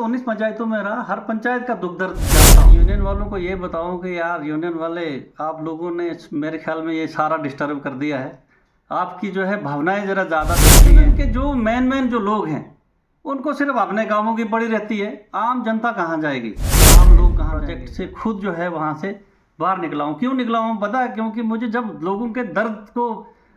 19 पंचायतों में रहा, हर पंचायत का दुख दर्द जानता हूँ। यूनियन वालों को ये बताऊँ कि यार यूनियन वाले, आप लोगों ने मेरे ख्याल में ये सारा डिस्टर्ब कर दिया है। आपकी जो है भावनाएं ज़रा ज़्यादा दिखती हैं कि जो मेन जो लोग हैं उनको सिर्फ अपने कामों की पड़ी रहती है, आम जनता कहाँ जाएगी, आम लोग कहाँ। प्रोजेक्ट से खुद जो है वहाँ से बाहर निकला हूँ। क्यों निकला हूँ पता है? क्योंकि मुझे जब लोगों के दर्द को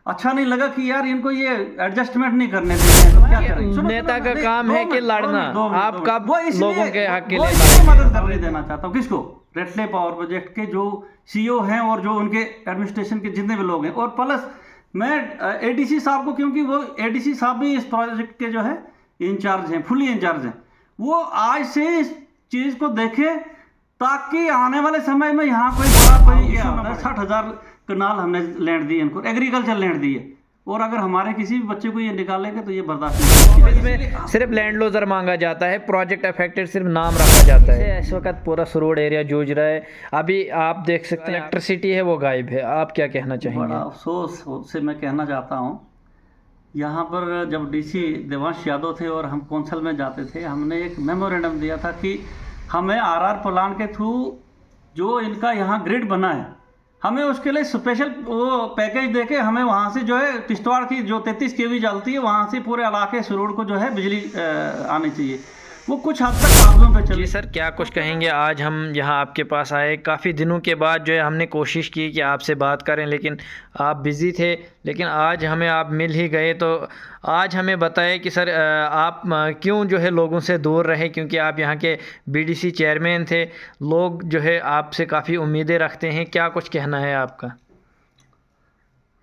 अच्छा नहीं लगा कि यार इनको ये एडजस्टमेंट नहीं करने देते तो क्या करें। नेता का काम है कि लड़ना, आप कब लोगों के हक के लिए मदद करने देना चाहता हूँ। किसको? रेटले पावर प्रोजेक्ट के जो सीईओ हैं और जो उनके एडमिनिस्ट्रेशन के जितने भी लोग हैं, और प्लस मैं एडीसी साहब को, क्योंकि वो एडीसी साहब भी इस प्रोजेक्ट के जो है इंचार्ज हैं, फुली इंचार्ज हैं, वो आज से इस चीज़ को देखें ताकि आने वाले समय में यहाँ कोई बड़ा कोई इशू ना। 60,000 कनाल हमने लैंड दी इनको, एग्रीकल्चर लैंड दी है, और अगर हमारे किसी भी बच्चे को ये निकालेंगे तो ये बर्दाश्त नहीं। इसमें सिर्फ लैंड लॉजर मांगा जाता है, प्रोजेक्ट अफेक्टेड सिर्फ नाम रखा जाता है। इस वक्त पूरा सरोड एरिया जूझ रहा है। अभी आप देख सकते हैं इलेक्ट्रिसिटी है वो गायब है। आप क्या कहना चाहेंगे? बड़ा अफसोस से मैं कहना चाहता हूँ, यहाँ पर जब डीसी देवांश यादव थे और हम कौंसल में जाते थे, हमने एक मेमोरेंडम दिया था कि हमें आरआर प्लान के थ्रू जो इनका यहाँ ग्रिड बना है, हमें उसके लिए स्पेशल वो पैकेज देके हमें वहाँ से जो है किश्तवाड़ की जो 33 केवी जलती है वहाँ से पूरे इलाके सरोड को जो है बिजली आनी चाहिए। वो कुछ हद तक कागजों पे चली। जी सर, क्या कुछ कहेंगे? आज हम यहाँ आपके पास आए, काफ़ी दिनों के बाद जो है हमने कोशिश की कि आपसे बात करें, लेकिन आप बिज़ी थे, लेकिन आज हमें आप मिल ही गए। तो आज हमें बताएं कि सर आप क्यों जो है लोगों से दूर रहे, क्योंकि आप यहाँ के बीडीसी चेयरमैन थे, लोग जो है आपसे काफ़ी उम्मीदें रखते हैं। क्या कुछ कहना है आपका?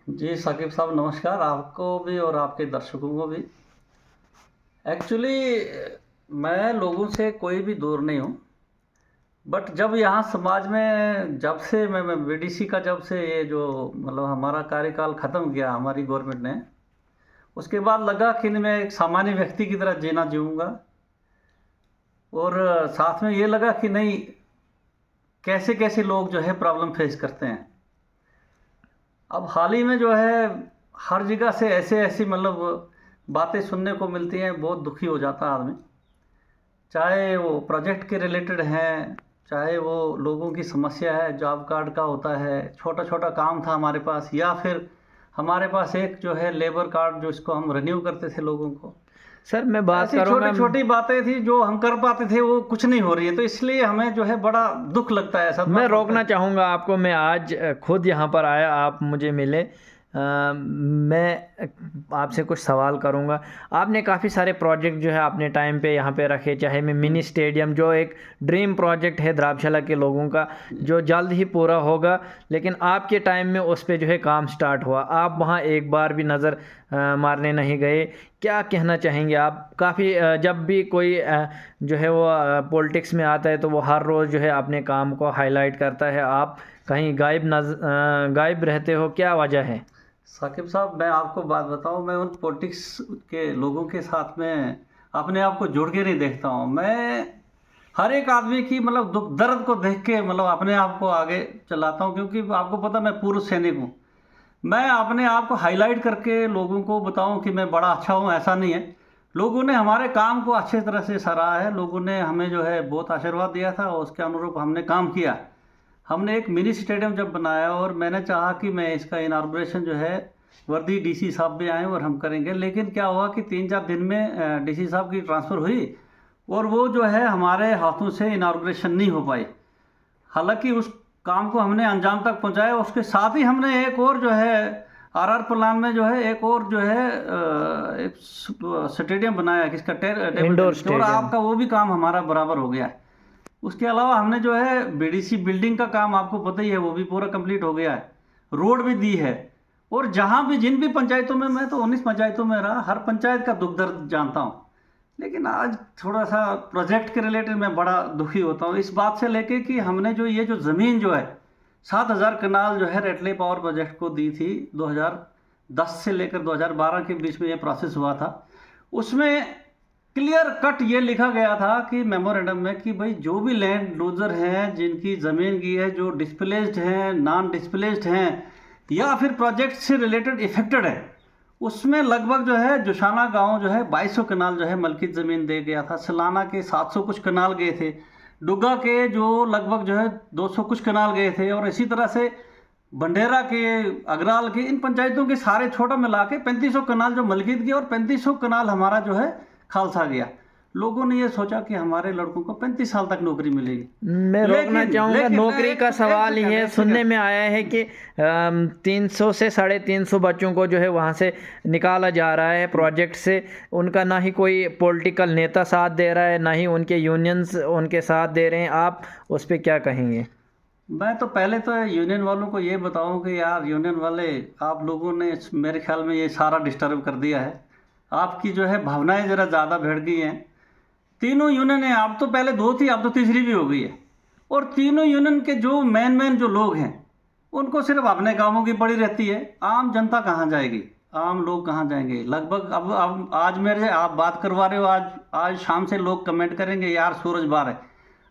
जी साकिब साहब नमस्कार, आपको भी और आपके दर्शकों को भी। एक्चुअली मैं लोगों से कोई भी दूर नहीं हूँ, बट जब यहाँ समाज में जब से मैं बीडीसी का जब से ये जो मतलब हमारा कार्यकाल ख़त्म किया हमारी गवर्नमेंट ने, उसके बाद लगा कि मैं एक सामान्य व्यक्ति की तरह जीना जीऊँगा, और साथ में ये लगा कि नहीं कैसे कैसे लोग जो है प्रॉब्लम फेस करते हैं। अब हाल ही में जो है हर जगह से ऐसी मतलब बातें सुनने को मिलती हैं, बहुत दुखी हो जाता है आदमी, चाहे वो प्रोजेक्ट के रिलेटेड हैं, चाहे वो लोगों की समस्या है, जॉब कार्ड का होता है, छोटा छोटा काम था हमारे पास, या फिर हमारे पास एक जो है लेबर कार्ड जो इसको हम रिन्यू करते थे लोगों को। सर मैं बात करूँगा, छोटी छोटी बातें थी जो हम कर पाते थे, वो कुछ नहीं हो रही है, तो इसलिए हमें जो है बड़ा दुख लगता है। ऐसा मैं रोकना चाहूँगा आपको। मैं आज खुद यहाँ पर आया, आप मुझे मिले, मैं आपसे कुछ सवाल करूंगा। आपने काफ़ी सारे प्रोजेक्ट जो है अपने टाइम पे यहाँ पे रखे, चाहे मैं मिनी स्टेडियम जो एक ड्रीम प्रोजेक्ट है द्राबशाला के लोगों का, जो जल्द ही पूरा होगा, लेकिन आपके टाइम में उस पे जो है काम स्टार्ट हुआ, आप वहाँ एक बार भी नज़र मारने नहीं गए। क्या कहना चाहेंगे आप? काफ़ी जब भी कोई जो है वो पॉलिटिक्स में आता है तो वो हर रोज़ जो है अपने काम को हाईलाइट करता है, आप कहीं गायब रहते हो, क्या वजह है? साकिब साहब मैं आपको बात बताऊं, मैं उन पॉलिटिक्स के लोगों के साथ में अपने आप को जोड़ के नहीं देखता हूं। मैं हर एक आदमी की मतलब दुख दर्द को देख के मतलब अपने आप को आगे चलाता हूं, क्योंकि आपको पता मैं पूर्व सैनिक हूं। मैं अपने आप को हाईलाइट करके लोगों को बताऊं कि मैं बड़ा अच्छा हूं, ऐसा नहीं है। लोगों ने हमारे काम को अच्छे तरह से सराहा है, लोगों ने हमें जो है बहुत आशीर्वाद दिया था और उसके अनुरूप हमने काम किया। हमने एक मिनी स्टेडियम जब बनाया और मैंने चाहा कि मैं इसका इनाग्रेशन जो है वर्दी डीसी साहब भी आए और हम करेंगे, लेकिन क्या हुआ कि 3-4 दिन में डीसी साहब की ट्रांसफ़र हुई और वो जो है हमारे हाथों से इनाग्रेशन नहीं हो पाई। हालांकि उस काम को हमने अंजाम तक पहुंचाया। उसके साथ ही हमने एक और जो है आरआर प्लान में जो है एक और जो है एक स्टेडियम बनाया, किसका इंडोर स्टेडियम, और आपका वो भी काम हमारा बराबर हो गया है। उसके अलावा हमने जो है बीडीसी बिल्डिंग का काम आपको पता ही है, वो भी पूरा कंप्लीट हो गया है, रोड भी दी है। और जहाँ भी जिन भी पंचायतों में, मैं तो 19 पंचायतों में रहा, हर पंचायत का दुख दर्द जानता हूँ, लेकिन आज थोड़ा सा प्रोजेक्ट के रिलेटेड मैं बड़ा दुखी होता हूँ इस बात से लेके कि हमने जो ये जो ज़मीन जो है 7,000 कनाल जो है रेटले पावर प्रोजेक्ट को दी थी 2010 से लेकर 2012 के बीच में ये प्रोसेस हुआ था। उसमें क्लियर कट ये लिखा गया था कि मेमोरेंडम में कि भाई जो भी लैंड लूजर हैं, जिनकी ज़मीन की है, जो डिस्प्लेस्ड हैं, नॉन डिस्प्लेस्ड हैं, या फिर प्रोजेक्ट से रिलेटेड इफेक्टेड है, उसमें लगभग जो है जोशाना गांव जो है 2200 कनाल जो है मलकित ज़मीन दे गया था। सलाना के 700 कुछ कनाल गए थे। डुग्गा के जो लगभग जो है 200 कुछ कनाल गए थे। और इसी तरह से बंडेरा के, अगराल के, इन पंचायतों के सारे छोटा मिला के 3500 कनाल जो मलकित गया और 3500 कनाल हमारा जो है खालसा गया। लोगों ने ये सोचा कि हमारे लड़कों को 35 साल तक नौकरी मिलेगी। मैं रोकना चाहूँगा, नौकरी का सवाल ही है। सुनने में आया है कि 300 से 350 बच्चों को जो है वहाँ से निकाला जा रहा है प्रोजेक्ट से। उनका ना ही कोई पॉलिटिकल नेता साथ दे रहा है, ना ही उनके यूनियंस उनके साथ दे रहे हैं। आप उस पर क्या कहेंगे? मैं तो पहले तो यूनियन वालों को ये बताऊं कि यार यूनियन वाले, आप लोगों ने मेरे ख्याल में ये सारा डिस्टर्ब कर दिया है। आपकी जो है भावनाएं ज़रा ज़्यादा बढ़ गई हैं। तीनों यूनियन है, आप तो पहले 2 थी, अब तो तीसरी भी हो गई है। और तीनों यूनियन के जो मेन जो लोग हैं उनको सिर्फ अपने कामों की पड़ी रहती है। आम जनता कहाँ जाएगी, आम लोग कहाँ जाएंगे? लगभग अब आज मेरे आप बात करवा रहे हो, आज शाम से लोग कमेंट करेंगे यार सूरज बाहर है।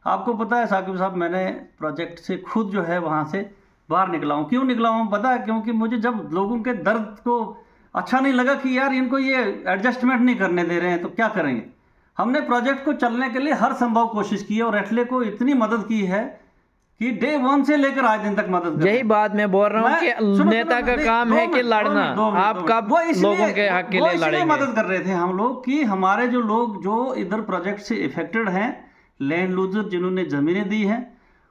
आपको पता है साकिब साहब, मैंने प्रोजेक्ट से खुद जो है वहाँ से बाहर निकला हूँ। क्यों निकला हूँ पता है? क्योंकि मुझे जब लोगों के दर्द को अच्छा नहीं लगा कि यार इनको ये एडजस्टमेंट नहीं करने दे रहे हैं तो क्या करेंगे। हमने प्रोजेक्ट को चलने के लिए हर संभव कोशिश की है और रेटले को इतनी मदद की है कि डे 1 से लेकर आज दिन तक मदद। यही बात मैं बोल रहा हूँ कि नेता का काम है कि लड़ना। आप कब लोगों के हक के लिए लड़ेंगे? मदद कर रहे थे हम लोग कि हमारे जो लोग जो इधर प्रोजेक्ट से इफेक्टेड हैं, लैंड लूजर जिन्होंने ज़मीनें दी हैं,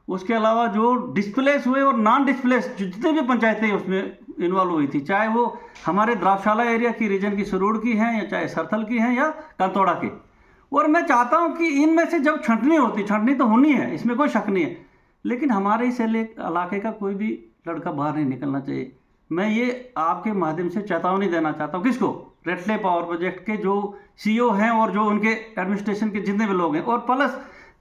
उसके अलावा जो डिस्प्लेस हुए और नॉन डिस्प्लेस जितने भी पंचायतें उसमें इन्वॉल्व हुई थी, चाहे वो हमारे द्राक्षाला एरिया की रीजन की सरूड़ की हैं या चाहे सरथल की हैं या कंतोड़ा की। और मैं चाहता हूं कि इनमें से जब छंटनी होती, छंटनी तो होनी है, इसमें कोई शक नहीं है, लेकिन हमारे इस इलाके का कोई भी लड़का बाहर नहीं निकलना चाहिए। मैं ये आपके माध्यम से चेतावनी देना चाहता हूँ। किसको? रेटले पावर प्रोजेक्ट के जो सीईओ हैं और जो उनके एडमिनिस्ट्रेशन के जितने भी लोग हैं। और प्लस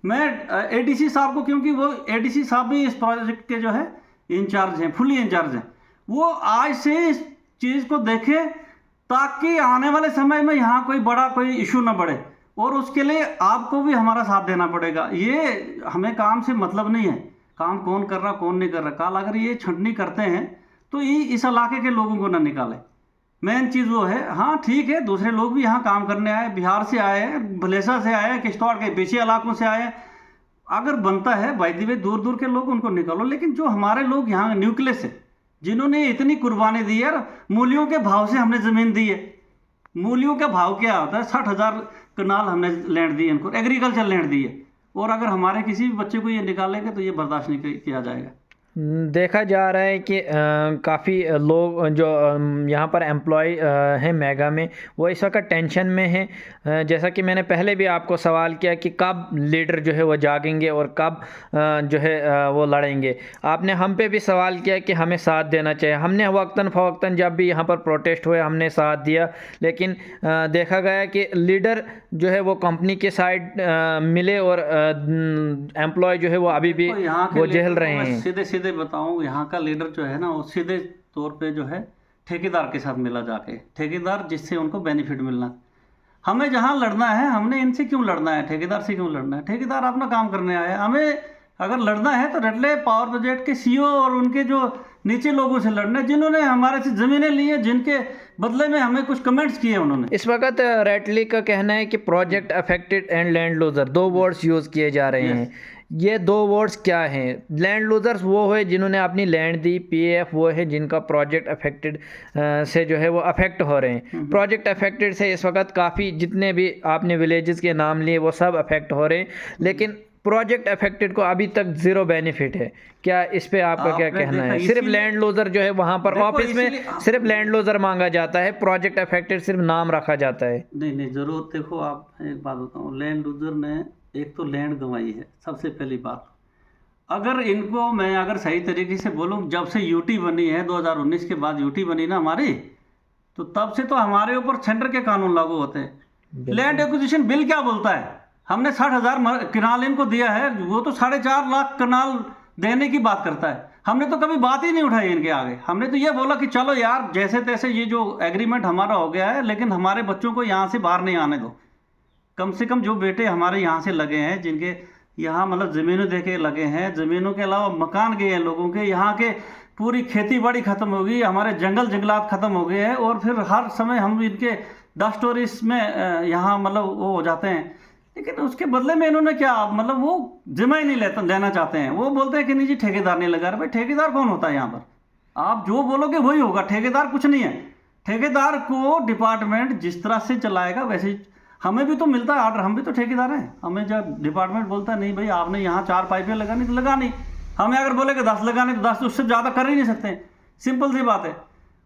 मैं एडीसी साहब को, क्योंकि वो एडीसी साहब भी इस प्रोजेक्ट के जो है इंचार्ज हैं, फुली इंचार्ज हैं, वो आज से इस चीज़ को देखें ताकि आने वाले समय में यहाँ कोई बड़ा कोई इशू ना बढ़े। और उसके लिए आपको भी हमारा साथ देना पड़ेगा। ये हमें काम से मतलब नहीं है, काम कौन कर रहा कौन नहीं कर रहा। कल अगर ये छंटनी करते हैं तो ये इस इलाके के लोगों को ना निकाले। मेन चीज़ वो है। हाँ ठीक है, दूसरे लोग भी यहाँ काम करने आए, बिहार से आए हैं, भलेसा से आए हैं, किश्तवाड़ के पीछे इलाकों से आए हैं। अगर बनता है बाय द वे दूर दूर के लोग उनको निकालो, लेकिन जो हमारे लोग यहाँ न्यूक्लियस है जिन्होंने इतनी कुर्बानी दी है, मूलियों के भाव से हमने ज़मीन दी है। मूलियों का भाव क्या होता है? 60,000 कनाल हमने लैंड दी है इनको, एग्रीकल्चर लैंड दी है। और अगर हमारे किसी भी बच्चे को ये निकालेंगे तो ये बर्दाश्त नहीं किया जाएगा। देखा जा रहा है कि काफ़ी लोग जो यहाँ पर एम्प्लॉय हैं मेगा में, वो इस वक्त टेंशन में हैं। जैसा कि मैंने पहले भी आपको सवाल किया कि कब लीडर जो है वो जागेंगे और कब जो है वो लड़ेंगे। आपने हम पे भी सवाल किया कि हमें साथ देना चाहिए। हमने वक्तन फ़वक्तन जब भी यहाँ पर प्रोटेस्ट हुए हमने साथ दिया, लेकिन देखा गया कि लीडर जो है वो कंपनी के साइड मिले और एम्प्लॉय जो है वो अभी भी वो झेल रहे हैं। सीधे बताऊं, यहाँ का लीडर जो है ना वो सीधे तौर पे जो है ठेकेदार के साथ मिला जाके, ठेकेदार जिससे उनको बेनिफिट मिलना। हमें जहाँ लड़ना है, हमने इनसे क्यों लड़ना है, ठेकेदार से क्यों लड़ना है? ठेकेदार अपना काम करने आए। हमें अगर लड़ना है तो रेटले पावर प्रोजेक्ट के सीईओ और उनके जो नीचे लोगों से लड़ना है जिन्होंने हमारे से ज़मीनें ली हैं, जिनके बदले में हमें कुछ कमेंट्स किए उन्होंने। इस वक्त रेटली का कहना है कि project affected and land loser 2 words use किए जा रहे हैं। ये 2 वर्ड्स क्या हैं? लैंड लूजर्स वो है जिन्होंने अपनी लैंड दी, पीएफ वो है जिनका प्रोजेक्ट अफेक्टेड से जो है वो अफेक्ट हो रहे हैं। प्रोजेक्ट अफेक्टेड से इस वक्त काफ़ी जितने भी आपने विलेजेस के नाम लिए वो सब अफेक्ट हो रहे हैं, लेकिन प्रोजेक्ट अफेक्टेड को अभी तक 0 बेनिफिट है। क्या इस पे आपका क्या कहना है? सिर्फ लैंड लूजर जो है वहाँ पर ऑफिस में सिर्फ लैंड लूजर मांगा जाता है, प्रोजेक्ट अफेक्टेड सिर्फ नाम रखा जाता है। नहीं ज़रूर। देखो आप एक बात बताऊँ, लैंड लूजर ने एक तो लैंड गंवाई है, सबसे पहली बात। अगर इनको मैं अगर सही तरीके से बोलूँ, जब से यूटी बनी है 2019 के बाद यूटी बनी ना हमारी, तो तब से तो हमारे ऊपर सेंटर के कानून लागू होते हैं। लैंड एक्विजिशन बिल क्या बोलता है? हमने 60,000 कनाल इनको दिया है, वो तो 4.5 लाख कनाल देने की बात करता है। हमने तो कभी बात ही नहीं उठाई इनके आगे। हमने तो ये बोला कि चलो यार जैसे तैसे ये जो एग्रीमेंट हमारा हो गया है, लेकिन हमारे बच्चों को यहाँ से बाहर नहीं आने दो। कम से कम जो बेटे हमारे यहाँ से लगे हैं, जिनके यहाँ मतलब ज़मीनें देके लगे हैं, ज़मीनों के अलावा मकान गए हैं लोगों के, यहाँ के पूरी खेती बाड़ी ख़त्म हो गई, हमारे जंगल जंगलात ख़त्म हो गए हैं, और फिर हर समय हम इनके 10 स्टोरीज में यहाँ मतलब वो हो जाते हैं। लेकिन उसके बदले में इन्होंने क्या, मतलब वो जिम्मा ही नहीं लेना चाहते हैं। वो बोलते हैं कि नहीं जी ठेकेदार नहीं लगा रहे। भाई ठेकेदार कौन होता है यहाँ पर? आप जो बोलोगे वही होगा, ठेकेदार कुछ नहीं है। ठेकेदार को डिपार्टमेंट जिस तरह से चलाएगा वैसे ही हमें भी तो मिलता है ऑर्डर, हम भी तो ठेकेदार हैं। हमें जब डिपार्टमेंट बोलता है नहीं भाई आपने यहाँ 4 पाइपें लगानी तो लगा नहीं, हमें अगर बोले कि 10 लगाने तो 10, उससे ज़्यादा कर ही नहीं सकते, सिंपल सी बात है।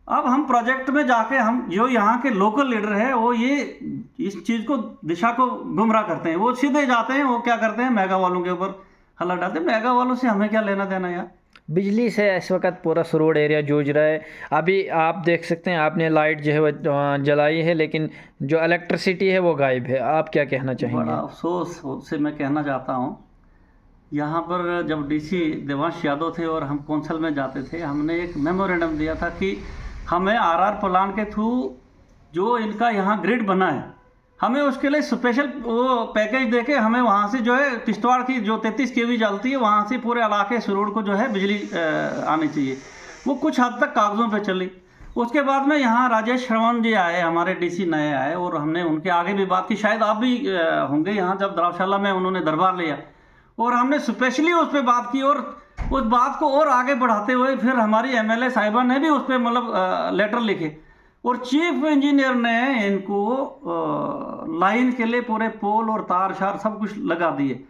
अब हम प्रोजेक्ट में जाके हम जो यहाँ के लोकल लीडर है वो ये इस चीज़ को दिशा को गुमराह करते हैं। वो सीधे जाते हैं, वो क्या करते हैं, मेगा वालों के ऊपर हल्ला डालते हैं। मेगा वालों से हमें क्या लेना देना यार। बिजली से इस वक्त पूरा सरोड एरिया जूझ रहा है। अभी आप देख सकते हैं, आपने लाइट जो है वो जलाई है, लेकिन जो इलेक्ट्रिसिटी है वो गायब है। आप क्या कहना चाहेंगे? बड़ा अफसोस से मैं कहना चाहता हूँ, यहाँ पर जब डीसी देवांश यादव थे और हम कौंसल में जाते थे, हमने एक मेमोरेंडम दिया था कि हमें आरआर प्लान के थ्रू जो इनका यहाँ ग्रिड बना है, हमें उसके लिए स्पेशल वो पैकेज देके हमें वहाँ से जो है किश्तवाड़ की जो 33 kV चलती है वहाँ से पूरे इलाके सरोड को जो है बिजली आनी चाहिए। वो कुछ हद तक कागज़ों पे चली। उसके बाद में यहाँ राजेश श्रवण जी आए, हमारे डीसी नए आए, और हमने उनके आगे भी बात की। शायद आप भी होंगे यहाँ जब द्रावशाला में उन्होंने दरबार लिया, और हमने स्पेशली उस पर बात की, और उस बात को और आगे बढ़ाते हुए फिर हमारी MLA साहिबा ने भी उस पर मतलब लेटर लिखे, और चीफ इंजीनियर ने इनको लाइन के लिए पूरे पोल और तार शार सब कुछ लगा दिए।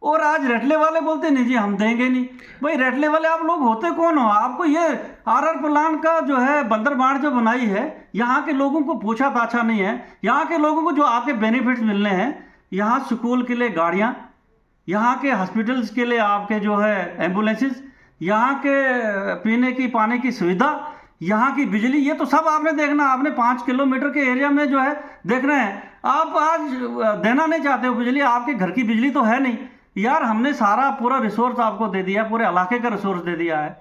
और आज रटले वाले बोलते नहीं जी हम देंगे नहीं। भाई रटले वाले आप लोग होते कौन हो? आपको ये आरआर प्लान का जो है बंदरबांट जो बनाई है, यहाँ के लोगों को पूछा ताछा नहीं है। यहाँ के लोगों को जो आपके बेनिफिट्स मिलने हैं, यहाँ स्कूल के लिए गाड़ियाँ, यहाँ के हॉस्पिटल्स के लिए आपके जो है एम्बुलेंसेस, यहाँ के पीने की पानी की सुविधा, यहाँ की बिजली, ये तो सब आपने देखना। आपने 5 किलोमीटर के एरिया में जो है देख रहे हैं। आप आज देना नहीं चाहते हो बिजली, आपके घर की बिजली तो है नहीं यार। हमने सारा पूरा रिसोर्स आपको दे दिया, पूरे इलाके का रिसोर्स दे दिया है।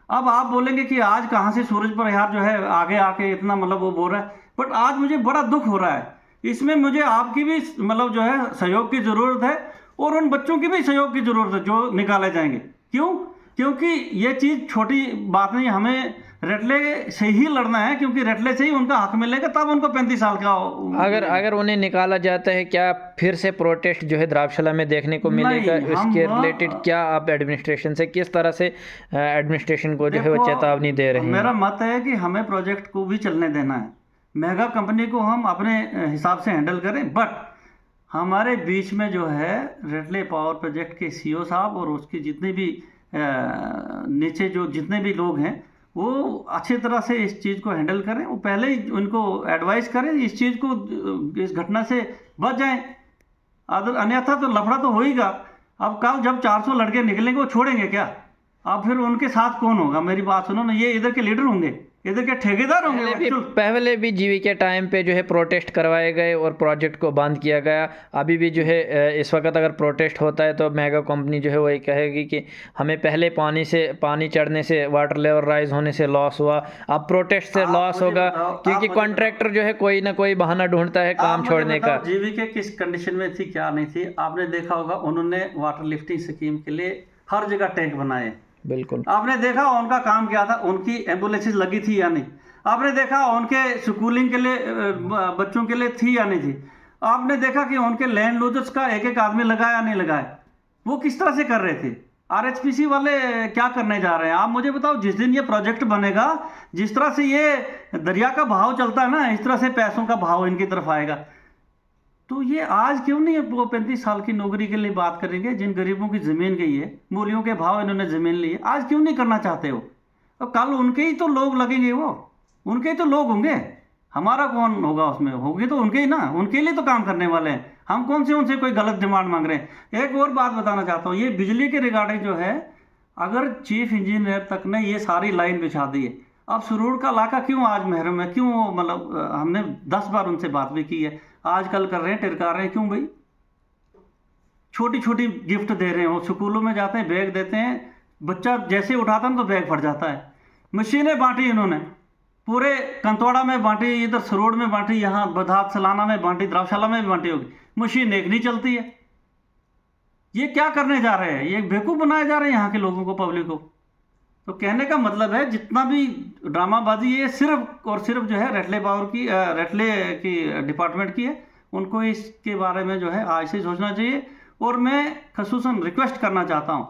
अब आप बोलेंगे कि आज कहाँ से सूरज पर यार जो है आगे आके इतना मतलब वो बोल रहा है, बट आज मुझे बड़ा दुख हो रहा है। इसमें मुझे आपकी भी मतलब जो है सहयोग की ज़रूरत है, और उन बच्चों की भी सहयोग की ज़रूरत है जो निकाले जाएंगे। क्यों? क्योंकि ये चीज़ छोटी बात नहीं, हमें रटले से ही लड़ना है, क्योंकि रटले से ही उनका हक मिलेगा, तब उनको 35 साल का अगर उन्हें निकाला जाता है, क्या फिर से प्रोटेस्ट जो है द्रावशाला में देखने को मिलेगा? इसके रिलेटेड क्या आप एडमिनिस्ट्रेशन से किस तरह से एडमिनिस्ट्रेशन को जो है वो चेतावनी दे रहे हैं? मेरा मत है कि हमें प्रोजेक्ट को भी चलने देना है, मेगा कंपनी को हम अपने हिसाब से हैंडल करें, बट हमारे बीच में जो है रटले पावर प्रोजेक्ट के CEO साहब और उसकी जितने भी नीचे जो जितने भी लोग हैं, वो अच्छी तरह से इस चीज़ को हैंडल करें। वो पहले ही उनको एडवाइस करें, इस चीज़ को, इस घटना से बच जाएं। अन्यथा तो लफड़ा तो होएगा। अब कल जब 400 लड़के निकलेंगे, वो छोड़ेंगे क्या? अब फिर उनके साथ कौन होगा? मेरी बात सुनो ना, ये इधर के लीडर होंगे, इधर के ठेकेदार होंगे। पहले भी जीवी के टाइम पे जो है प्रोटेस्ट करवाए गए और प्रोजेक्ट को बंद किया गया। अभी भी जो है इस वक्त अगर प्रोटेस्ट होता है तो मेगा कंपनी जो है वो ये कहेगी कि हमें पहले पानी चढ़ने से, वाटर लेवल राइज होने से लॉस हुआ, अब प्रोटेस्ट से लॉस होगा, क्योंकि कॉन्ट्रैक्टर जो है कोई ना कोई बहाना ढूंढता है काम छोड़ने का। जीवी के किस कंडीशन में थी, क्या नहीं थी, आपने देखा होगा। उन्होंने वाटर लिफ्टिंग स्कीम के लिए हर जगह टैंक बनाए। बिल्कुल। आपने देखा उनका काम क्या था, उनकी एम्बुलेंसेस लगी थी या नहीं? आपने देखा उनके स्कूलिंग के लिए बच्चों के लिए थी या नहीं थी? आपने देखा कि उनके लैंड लूजर्स का एक एक आदमी लगाया या नहीं लगाया? वो किस तरह से कर रहे थे? RHPC वाले क्या करने जा रहे हैं? आप मुझे बताओ। जिस दिन ये प्रोजेक्ट बनेगा, जिस तरह से ये दरिया का बहाव चलता है ना, इस तरह से पैसों का बहाव इनकी तरफ आएगा। तो ये आज क्यों नहीं वो 35 साल की नौकरी के लिए बात करेंगे? जिन गरीबों की ज़मीन गई है, मूलियों के भाव इन्होंने ज़मीन ली है, आज क्यों नहीं करना चाहते हो? तो कल उनके ही तो लोग लगेंगे, वो उनके ही तो लोग होंगे। हमारा कौन होगा उसमें? होंगे तो उनके ही ना, उनके लिए तो काम करने वाले हैं। हम कौन से उनसे कोई गलत डिमांड मांग रहे हैं? एक और बात बताना चाहता हूँ, ये बिजली के रिगार्डिंग जो है, अगर चीफ इंजीनियर तक ने ये सारी लाइन बिछा दी है, अब सरूर का इलाका क्यों आज महरूम है? क्यों? मतलब हमने 10 बार उनसे बात भी की है, आजकल कर रहे हैं, टिरका रहे हैं। क्यों भाई? छोटी छोटी गिफ्ट दे रहे हैं। वो स्कूलों में जाते हैं, बैग देते हैं, बच्चा जैसे उठाता है तो बैग फट जाता है। मशीनें बांटी इन्होंने, पूरे कंतौड़ा में बांटी, इधर सरोड़ में बांटी, यहाँ बधात सलाना में बांटी, द्रावशाला में भी बांटी होगी। मशीन एक नहीं चलती है। ये क्या करने जा रहे हैं, ये बेवकूफ़ बनाए जा रहे हैं यहाँ के लोगों को, पब्लिक को। तो कहने का मतलब है जितना भी ड्रामाबाजी ये सिर्फ और सिर्फ जो है रटले पावर की रटले की डिपार्टमेंट की है, उनको इसके बारे में जो है आज से सोचना चाहिए। और मैं खसूसन रिक्वेस्ट करना चाहता हूँ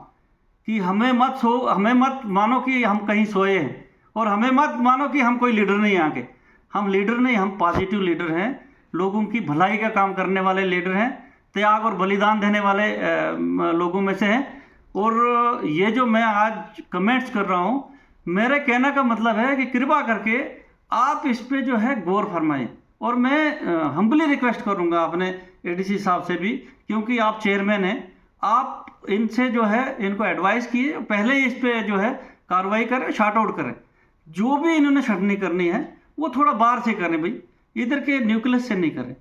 कि हमें मत मानो कि हम कहीं सोए हैं, और हमें मत मानो कि हम कोई लीडर नहीं हैं। आके हम लीडर नहीं, हम पॉजिटिव लीडर हैं, लोगों की भलाई का काम करने वाले लीडर हैं, त्याग और बलिदान देने वाले लोगों में से हैं। और ये जो मैं आज कमेंट्स कर रहा हूँ, मेरे कहने का मतलब है कि कृपा करके आप इस पे जो है गौर फरमाएं। और मैं हम्बली रिक्वेस्ट करूँगा अपने एडीसी साहब से भी, क्योंकि आप चेयरमैन हैं, आप इनसे जो है इनको एडवाइस किए, पहले ही इस पे जो है कार्रवाई करें, शार्ट आउट करें। जो भी इन्होंने छटनी करनी है वो थोड़ा बाहर से करें भाई, इधर के न्यूक्लियस से नहीं करें,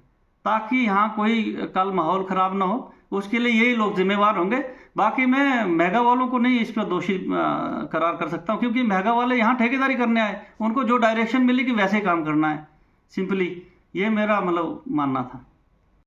ताकि यहाँ कोई कल माहौल ख़राब ना हो। उसके लिए यही लोग जिम्मेवार होंगे। बाकी मैं मेगा वालों को नहीं इसका दोषी करार कर सकता हूँ, क्योंकि मेगा वाले यहाँ ठेकेदारी करने आए, उनको जो डायरेक्शन मिली कि वैसे ही काम करना है, सिंपली ये मेरा मतलब मानना था।